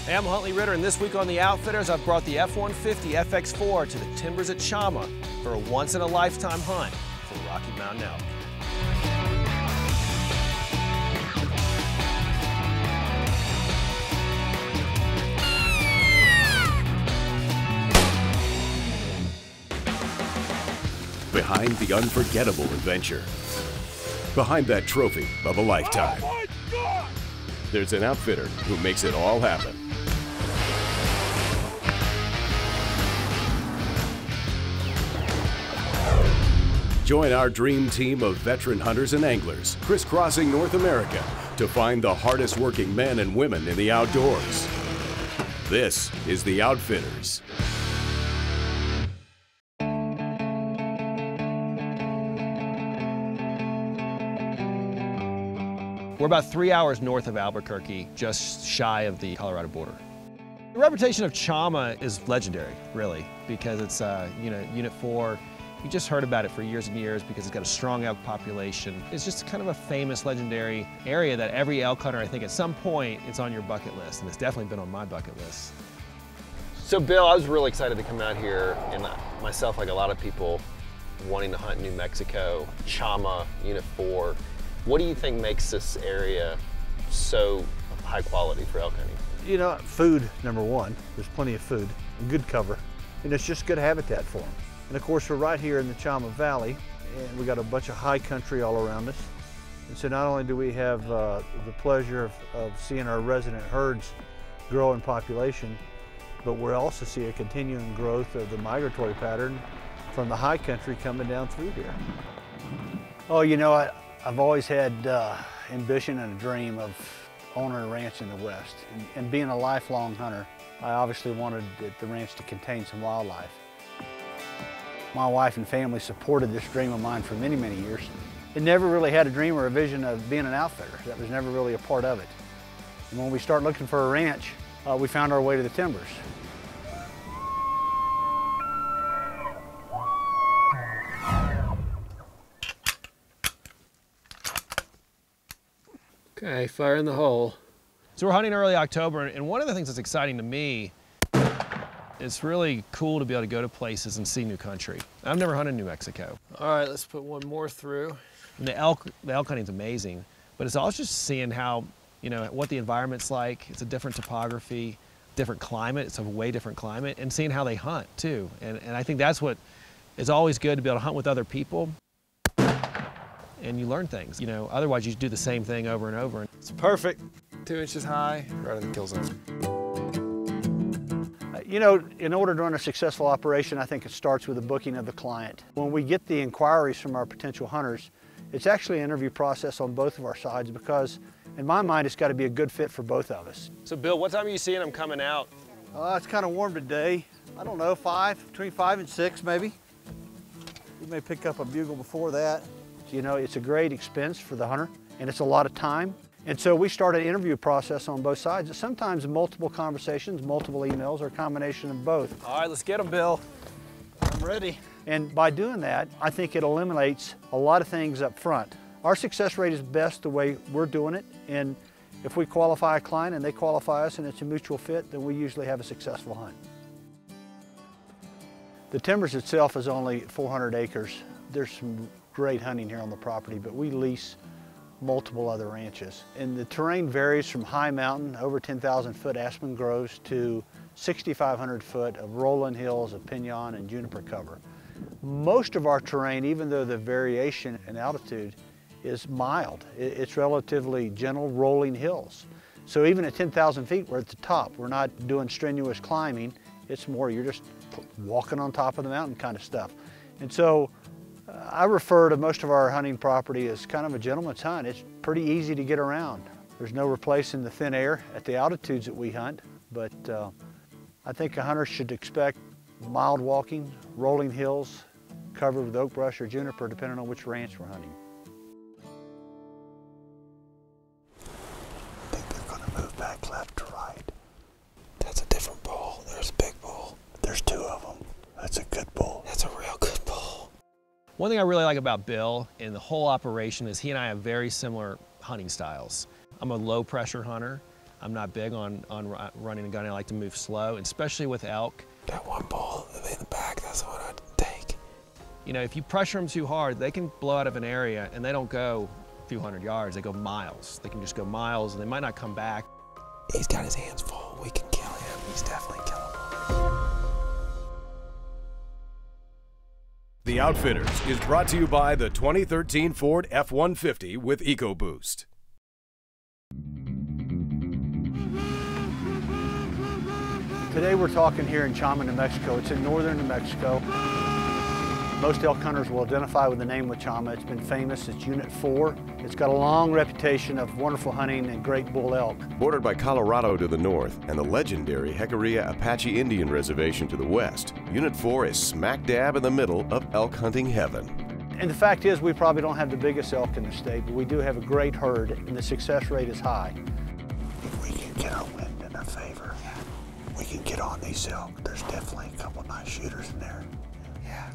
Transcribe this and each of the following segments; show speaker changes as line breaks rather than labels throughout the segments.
Hey, I'm Huntley Ritter, and this week on The Outfitters, I've brought the F-150 FX4 to the timbers at Chama for a once-in-a-lifetime hunt for Rocky Mountain elk.
Behind the unforgettable adventure, behind that trophy of a lifetime, there's an outfitter who makes it all happen. Join our dream team of veteran hunters and anglers crisscrossing North America to find the hardest working men and women in the outdoors. This is The Outfitters.
We're about 3 hours north of Albuquerque, just shy of the Colorado border. The reputation of Chama is legendary, really, because it's, Unit 4. You just heard about it for years and years because it's got a strong elk population. It's just kind of a famous, legendary area that every elk hunter, I think at some point, it's on your bucket list, and it's definitely been on my bucket list. So Bill, I was really excited to come out here, and myself, like a lot of people, wanting to hunt New Mexico, Chama, Unit 4. What do you think makes this area so high quality for elk hunting?
You know, food, number one. There's plenty of food and good cover, and it's just good habitat for them. And of course, we're right here in the Chama Valley, and we got a bunch of high country all around us. And so not only do we have the pleasure of seeing our resident herds grow in population, but we also see a continuing growth of the migratory pattern from the high country coming down through here. Oh, you know, I've always had ambition and a dream of owning a ranch in the West. And being a lifelong hunter, I obviously wanted the ranch to contain some wildlife. My wife and family supported this dream of mine for many, many years. It never really had a dream or a vision of being an outfitter. That was never really a part of it. And when we started looking for a ranch, we found our way to the timbers.
Okay, fire in the hole. So we're hunting early October, and one of the things that's exciting to me, it's really cool to be able to go to places and see new country. I've never hunted New Mexico. All right, let's put one more through. And the elk hunting's amazing, but it's also just seeing how, what the environment's like. It's a different topography, different climate. It's a way different climate, and seeing how they hunt too. And I think that's what is always good, to be able to hunt with other people. And you learn things. Otherwise you do the same thing over and over. It's perfect. 2 inches high, right in the kill zone.
In order to run a successful operation, I think it starts with the booking of the client. When we get the inquiries from our potential hunters, it's actually an interview process on both of our sides because, in my mind, it's got to be a good fit for both of us.
So Bill, what time are you seeing them coming out?
It's kind of warm today. I don't know, between 5 and 6 maybe. We may pick up a bugle before that. It's a great expense for the hunter, and it's a lot of time. And so we start an interview process on both sides. Sometimes multiple conversations, multiple emails, or a combination of both.
All right, let's get them, Bill.
I'm ready. And by doing that, I think it eliminates a lot of things up front. Our success rate is best the way we're doing it, and if we qualify a client and they qualify us and it's a mutual fit, then we usually have a successful hunt. The timbers itself is only 400 acres. There's some great hunting here on the property, but we lease multiple other ranches. And the terrain varies from high mountain, over 10,000 foot aspen groves, to 6,500 foot of rolling hills of pinon and juniper cover. Most of our terrain, even though the variation in altitude is mild, it's relatively gentle rolling hills. So even at 10,000 feet, we're at the top. We're not doing strenuous climbing. It's more, you're just walking on top of the mountain kind of stuff. And so I refer to most of our hunting property as kind of a gentleman's hunt. It's pretty easy to get around. There's no replacing the thin air at the altitudes that we hunt, but I think a hunter should expect mild walking, rolling hills, covered with oak brush or juniper, depending on which ranch we're hunting. I think they're going to move back left to right.
That's a different bull. There's a big bull.
There's 2 of them. That's a good bull.
That's a real good bull. One thing I really like about Bill and the whole operation is he and I have very similar hunting styles. I'm a low pressure hunter. I'm not big on running and gunning. I like to move slow, especially with elk.
That one bull in the back, that's the one I'd take.
You know, if you pressure them too hard, they can blow out of an area and they don't go a few hundred yards, they go miles. They can just go miles and they might not come back.
He's got his hands full. We can kill him. He's definitely killable.
The Outfitters is brought to you by the 2013 Ford F-150 with EcoBoost.
Today we're talking here in Chama, New Mexico. It's in northern New Mexico. Most elk hunters will identify with the name of Chama. It's been famous. It's Unit 4. It's got a long reputation of wonderful hunting and great bull elk.
Bordered by Colorado to the north and the legendary Jicarilla Apache Indian Reservation to the west, Unit 4 is smack dab in the middle of elk hunting heaven.
And the fact is, we probably don't have the biggest elk in the state, but we do have a great herd, and the success rate is high.
If we can get our wind in our favor, we can get on these elk. There's definitely a couple nice shooters in there.
Yeah.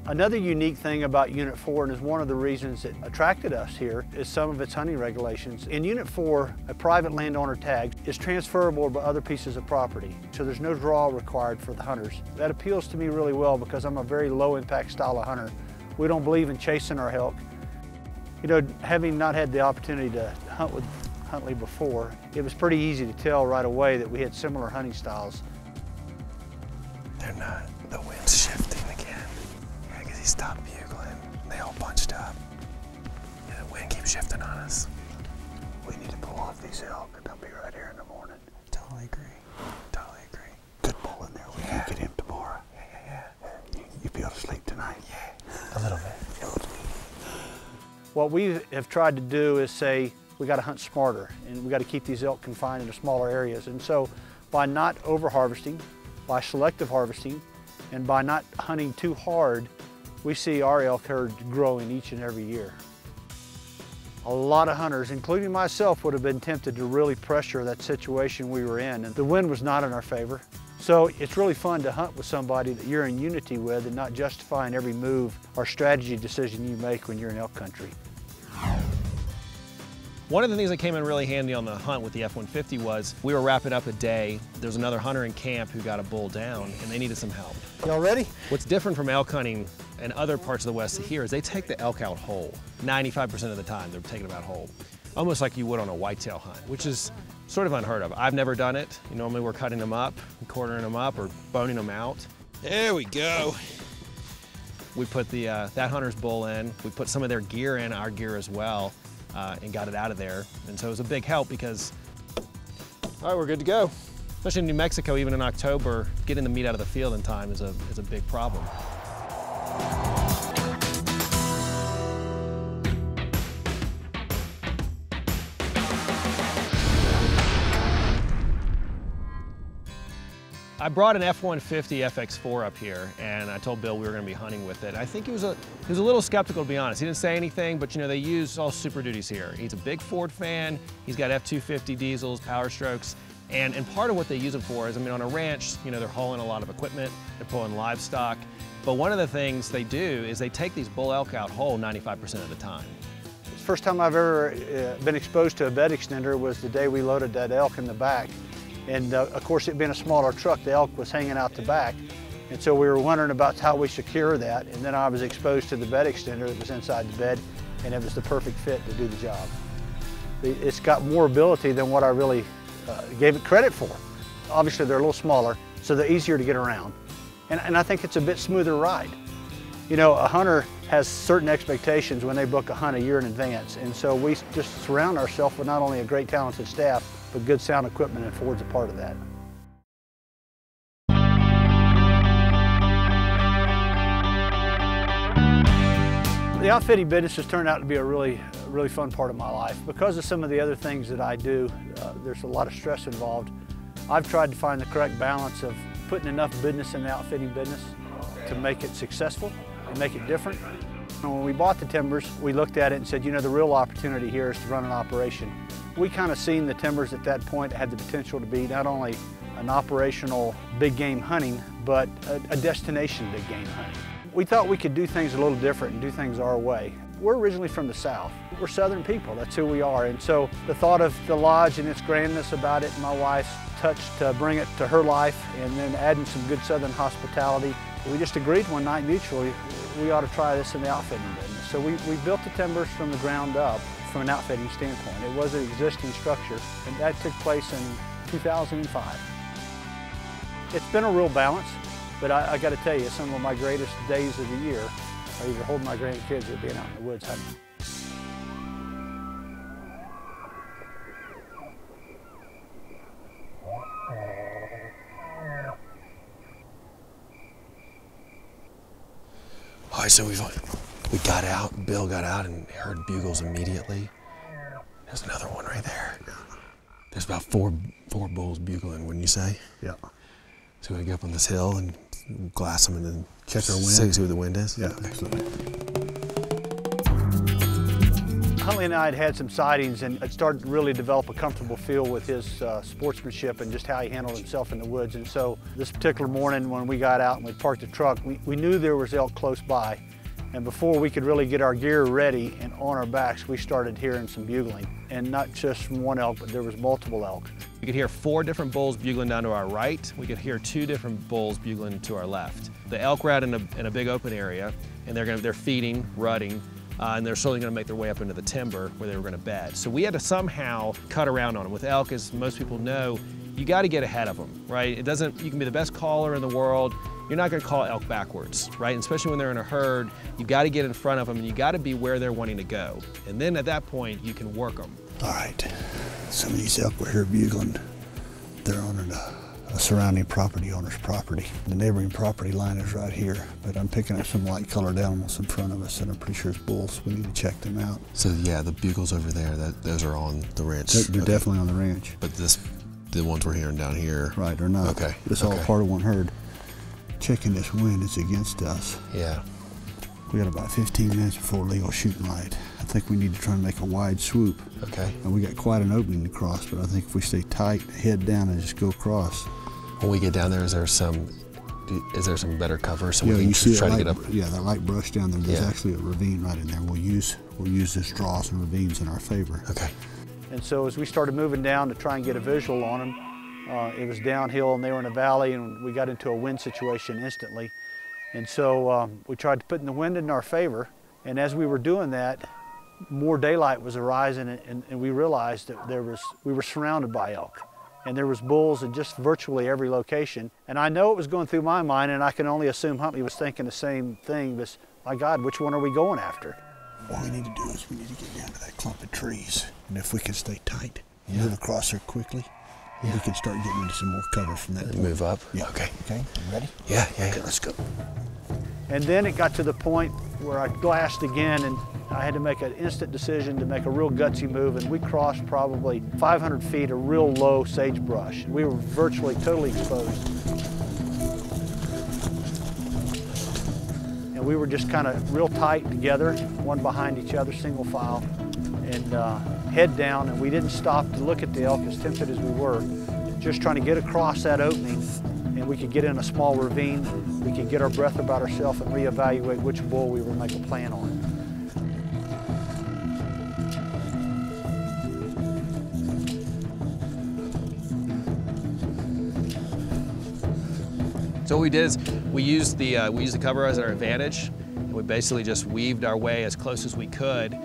Another unique thing about Unit 4, and is one of the reasons that attracted us here, is some of its hunting regulations. In Unit 4, a private landowner tag is transferable to other pieces of property, so there's no draw required for the hunters. That appeals to me really well because I'm a very low impact style of hunter. We don't believe in chasing our elk. You know, having not had the opportunity to hunt with Huntley before, it was pretty easy to tell right away that we had similar hunting styles.
They're not. The wind's shifting again. Yeah, because he stopped bugling. They all bunched up. Yeah, the wind keeps shifting on us.
We need to pull off these elk and they'll be right here in the morning.
Totally agree. Totally agree.
Good bull in there. We can get him tomorrow.
Yeah.
You be able to sleep tonight?
Yeah. A little bit.
What we have tried to do is say, we got to hunt smarter and we got to keep these elk confined into smaller areas. And so by not over harvesting, by selective harvesting, and by not hunting too hard, we see our elk herd growing each and every year. A lot of hunters, including myself, would have been tempted to really pressure that situation we were in, and the wind was not in our favor. So it's really fun to hunt with somebody that you're in unity with and not justifying every move or strategy decision you make when you're in elk country.
One of the things that came in really handy on the hunt with the F-150 was we were wrapping up a day. There was another hunter in camp who got a bull down and they needed some help.
Y'all ready?
What's different from elk hunting and other parts of the West to here is they take the elk out whole. 95% of the time they're taking them out whole. Almost like you would on a whitetail hunt, which is sort of unheard of. I've never done it. Normally we're cutting them up, quartering them up, or boning them out. There we go. We put that hunter's bull in. We put some of their gear in, our gear as well. And got it out of there. And so it was a big help because, all right, we're good to go. Especially in New Mexico, even in October, getting the meat out of the field in time is a big problem. I brought an F-150 FX4 up here, and I told Bill we were going to be hunting with it. I think he was a little skeptical, to be honest. He didn't say anything, but you know, they use all Super Duties here. He's a big Ford fan. He's got F-250 diesels, Power Strokes, and part of what they use it for is, I mean, on a ranch, you know, they're hauling a lot of equipment, they're pulling livestock, but one of the things they do is they take these bull elk out whole 95% of the time.
The first time I've ever been exposed to a bed extender was the day we loaded that elk in the back. And of course, it being a smaller truck, the elk was hanging out the back. And so we were wondering about how we secure that. And then I was exposed to the bed extender that was inside the bed, and it was the perfect fit to do the job. It's got more ability than what I really gave it credit for. Obviously, they're a little smaller, so they're easier to get around. And I think it's a bit smoother ride. You know, a hunter has certain expectations when they book a hunt a year in advance. And so we just surround ourselves with not only a great talented staff, but good sound equipment, and Ford's a part of that. The outfitting business has turned out to be a really fun part of my life. Because of some of the other things that I do, there's a lot of stress involved. I've tried to find the correct balance of putting enough business in the outfitting business to make it successful and make it different. When we bought the timbers, we looked at it and said, you know, the real opportunity here is to run an operation. We kind of seen the timbers at that point had the potential to be not only an operational big game hunting, but a destination big game hunting. We thought we could do things a little different and do things our way. We're originally from the South. We're Southern people, that's who we are. And so the thought of the lodge and its grandness about it, my wife's touch to bring it to her life, and then adding some good Southern hospitality, we just agreed one night mutually, we ought to try this in the outfitting business. So we built the timbers from the ground up from an outfitting standpoint. It was an existing structure, and that took place in 2005. It's been a real balance, but I got to tell you, some of my greatest days of the year are either holding my grandkids or being out in the woods hunting.
All right, so we got out, Bill got out and heard bugles immediately. There's another one right there. There's about four bulls bugling, wouldn't you say?
Yeah.
So we gotta go up on this hill and glass them and then
Check our wind.
See what the wind is?
Yeah,
Okay.
absolutely.
Huntley and I had some sightings, and it started to really develop a comfortable feel with his sportsmanship and just how he handled himself in the woods. And so this particular morning when we got out and we parked the truck, we knew there was elk close by. And before we could really get our gear ready and on our backs, we started hearing some bugling. And not just from one elk, but there was multiple elk.
We could hear 4 different bulls bugling down to our right. We could hear 2 different bulls bugling to our left. The elk were out in a big open area, and they're feeding, rutting, and they're slowly going to make their way up into the timber where they were going to bed. So we had to somehow cut around on them. With elk, as most people know, you got to get ahead of them, right? You can be the best caller in the world. You're not going to call elk backwards, right? And especially when they're in a herd, you got to get in front of them, and you got to be where they're wanting to go. And then at that point, you can work them.
All right, some of these elk were here bugling. They're on a surrounding property owner's property. The neighboring property line is right here, but I'm picking up some light colored animals in front of us, and I'm pretty sure it's bulls. We need to check them out.
So yeah, the bugles over there, those are on the ranch.
They're
Okay.
definitely on the ranch.
But the ones we're hearing down here.
Right, or not.
Okay.
It's all
okay.
part of one herd. Checking this wind, it's against us.
Yeah.
We got about 15 minutes before legal shooting light. I think we need to try and make a wide swoop.
Okay.
And we got quite an opening to cross, but I think if we stay tight, head down and just go across.
When we get down there, is there some better cover so
Yeah,
we can
you see
try
that
to get
light,
up?
yeah, that light brush down there. There's
Yeah.
actually a ravine right in there. We'll use this draws and ravines in our favor.
Okay.
And so as we started moving down to try and get a visual on them, it was downhill and they were in a valley, and we got into a wind situation instantly. And so we tried to put in the wind in our favor, and as we were doing that, more daylight was arising, and we realized that we were surrounded by elk. And there was bulls in just virtually every location. And I know it was going through my mind, and I can only assume Huntley was thinking the same thing, but my God, which one are we going after?
What we need to do is we need to get down to that clump of trees. And if we can stay tight and move across there quickly, we can start getting into some more cover from that.
Move up?
Yeah.
Okay.
Okay, you ready?
Yeah.
Okay, let's go.
And then it got to the point where I glassed again, and I had to make an instant decision to make a real gutsy move, and we crossed probably 500 feet of real low sagebrush. We were virtually totally exposed. And we were just kind of real tight together, one behind each other, single file, and head down, and we didn't stop to look at the elk, as tempted as we were, just trying to get across that opening, and we could get in a small ravine, we could get our breath about ourselves and reevaluate which bull we would make a plan on.
So what we did is we used the cover as our advantage, and we basically just weaved our way as close as we could.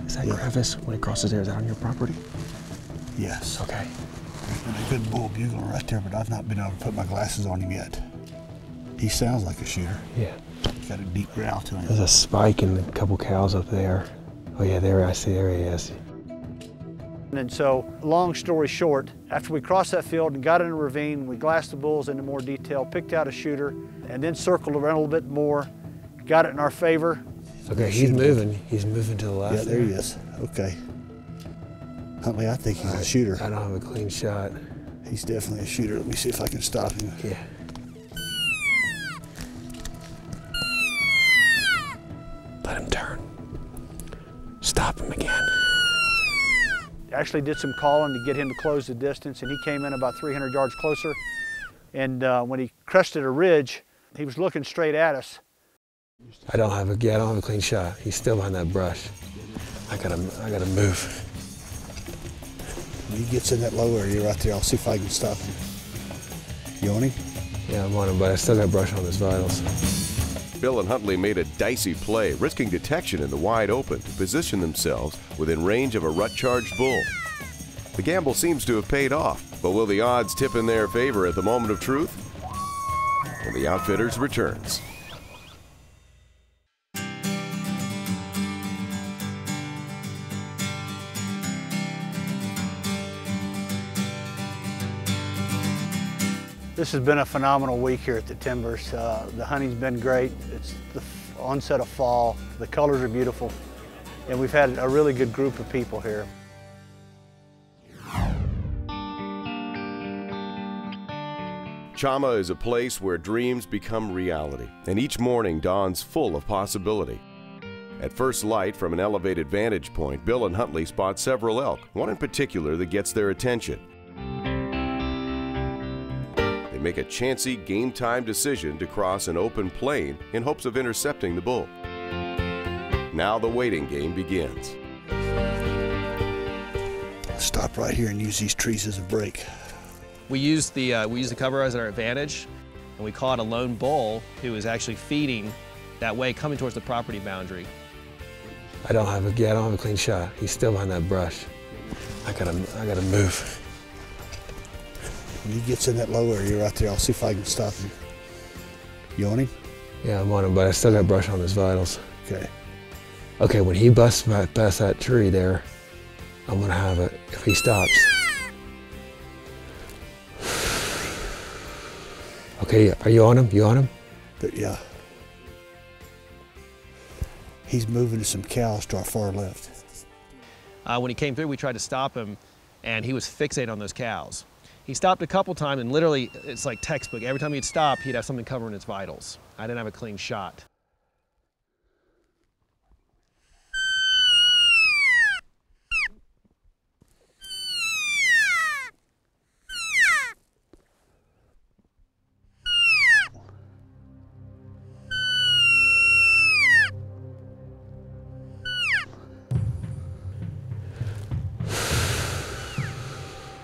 Is that crevice when it crosses there? Is that on your property?
Yes.
Okay.
There's been a good bull bugling right there, but I've not been able to put my glasses on him yet. He sounds like a shooter.
Yeah.
He's got a deep growl to him.
There's a spike and a couple cows up there. Oh yeah, there I see. There he is.
And so, long story short, after we crossed that field and got in a ravine, we glassed the bulls into more detail, picked out a shooter, and then circled around a little bit more, got it in our favor.
Okay, he's moving. He's moving to the left.
Yeah, there he is. Okay. Huntley, I think he's a shooter.
I don't have a clean shot.
He's definitely a shooter. Let me see if I can stop him.
Yeah. Let him turn. Stop him again.
Actually did some calling to get him to close the distance, and he came in about 300 yards closer. And when he crested a ridge, he was looking straight at us.
I don't have a clean shot. He's still behind that brush. I gotta move.
When he gets in that low area right there, I'll see if I can stop him. You on him?
Yeah, I'm on him, but I still got brush on his vitals.
Bill and Huntley made a dicey play, risking detection in the wide open to position themselves within range of a rut-charged bull. The gamble seems to have paid off, but will the odds tip in their favor at the moment of truth? When the Outfitters returns.
This has been a phenomenal week here at the Timbers. The hunting's been great. It's the onset of fall. The colors are beautiful. And we've had a really good group of people here.
Chama is a place where dreams become reality, and each morning dawns full of possibility. At first light, from an elevated vantage point, Bill and Huntley spot several elk, one in particular that gets their attention. They make a chancy, game-time decision to cross an open plain in hopes of intercepting the bull. Now the waiting game begins.
Stop right here and use these trees as a break.
We use the cover as our advantage, and we caught a lone bull who was actually feeding that way, coming towards the property boundary.
I don't have a clean shot. He's still behind that brush. I gotta move.
When he gets in that low area right there, I'll see if I can stop him. You on him?
Yeah, I'm on him, but I still got brush on his vitals.
Okay.
Okay, when he busts past that tree there, I'm gonna have it if he stops. Okay, are you on him? You on him?
Yeah. He's moving to some cows to our far left.
When he came through, we tried to stop him, and he was fixated on those cows. He stopped a couple times, and literally, it's like textbook. Every time he'd stop, he'd have something covering his vitals. I didn't have a clean shot.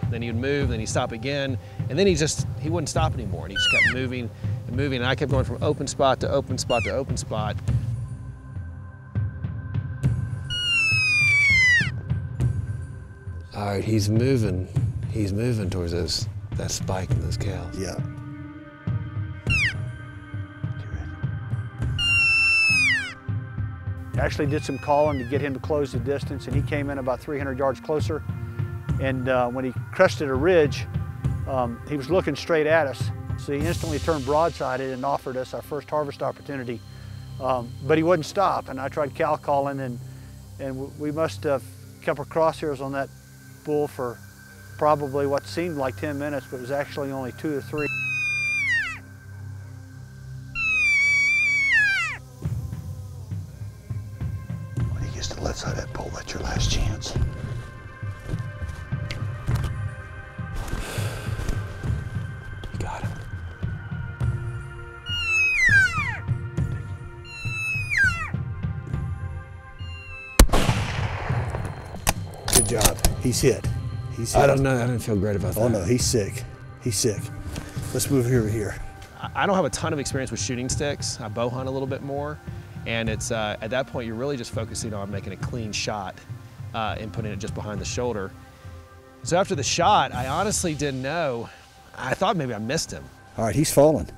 Then he would move, then he'd stop again, and then he wouldn't stop anymore, and he just kept moving and moving, and I kept going from open spot to open spot to open spot.
All right, he's moving towards that spike in those cows.
Yeah.
Actually did some calling to get him to close the distance, and he came in about 300 yards closer. And when he crested a ridge, he was looking straight at us. So he instantly turned broadsided and offered us our first harvest opportunity. But he wouldn't stop, and I tried cow calling, and we must have kept our crosshairs on that bull for probably what seemed like 10 minutes, but it was actually only 2 or 3.
When he gets to the left side of that pole, that's your last chance. Good job. He's hit. He's hit.
I don't know. I didn't feel great about that.
Oh no, he's sick. He's sick. Let's move over here.
I don't have a ton of experience with shooting sticks. I bow hunt a little bit more, and it's at that point you're really just focusing on making a clean shot and putting it just behind the shoulder. So after the shot, I honestly didn't know. I thought maybe I missed him.
All right, he's falling.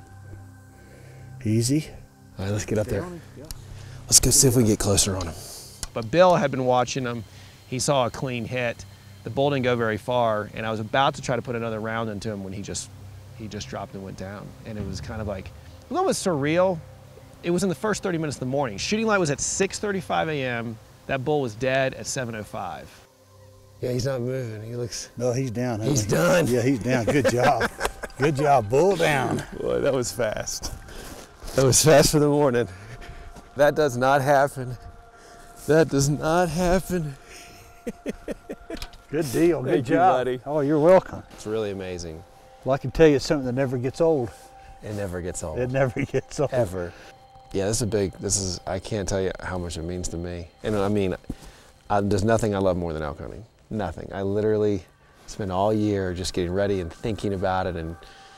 Easy.
All right, let's get up there. Let's go see if we can get closer on him.
But Bill had been watching him. He saw a clean hit. The bull didn't go very far, and I was about to try to put another round into him when he just dropped and went down. And it was kind of like, it was almost surreal. It was in the first 30 minutes of the morning. Shooting light was at 6:35 a.m. That bull was dead at 7:05.
Yeah, he's not moving. He looks...
No, he's down.
He's done.
Yeah, he's down. Good job. Good job, bull down.
Boy, that was fast. That was fast for the morning. That does not happen. That does not happen.
Good deal. Good
Thank you,
job.
buddy.
Oh, you're welcome.
It's really amazing.
Well, I can tell you it's something that never gets old.
It never gets old.
It never gets old.
Ever. Yeah, I can't tell you how much it means to me. And I mean, there's nothing I love more than elk hunting. Nothing. I literally spend all year just getting ready and thinking about it. And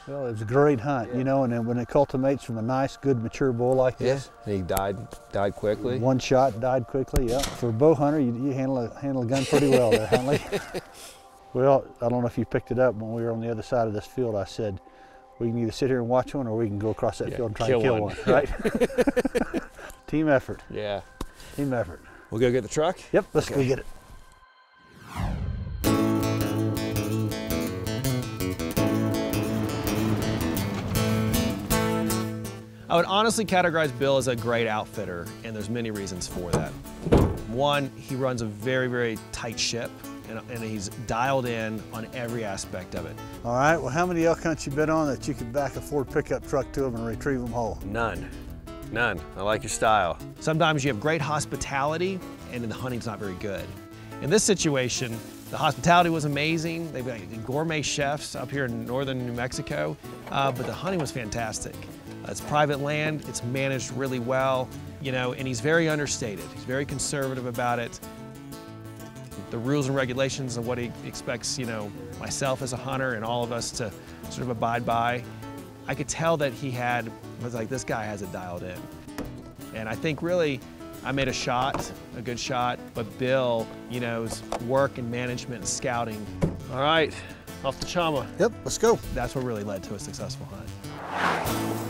Well, it was a great hunt, you know, and then when it culminates from a nice, good, mature bull like this.
And he died quickly.
One shot, died quickly, yeah. For a bow hunter, you handle a gun pretty well there, Huntley. Well, I don't know if you picked it up when we were on the other side of this field. I said, we can either sit here and watch one, or we can go across that field and try to kill one, right? Team effort.
Yeah.
Team effort.
We'll go get the truck?
Yep, let's go get it.
I would honestly categorize Bill as a great outfitter, and there's many reasons for that. One, he runs a very, very tight ship, and he's dialed in on every aspect of it.
All right, well, how many elk hunts you been on that you could back a Ford pickup truck to them and retrieve them whole?
None. None. I like your style.
Sometimes you have great hospitality, and then the hunting's not very good. In this situation, the hospitality was amazing. They've got gourmet chefs up here in northern New Mexico, but the hunting was fantastic. It's private land, it's managed really well, you know, and he's very understated. He's very conservative about it. The rules and regulations of what he expects, you know, myself as a hunter and all of us to sort of abide by. I could tell that I was like, this guy has it dialed in. And I think really, I made a good shot, but Bill, you know, his work and management and scouting. All right, off to Chama.
Yep, let's go.
That's what really led to a successful hunt.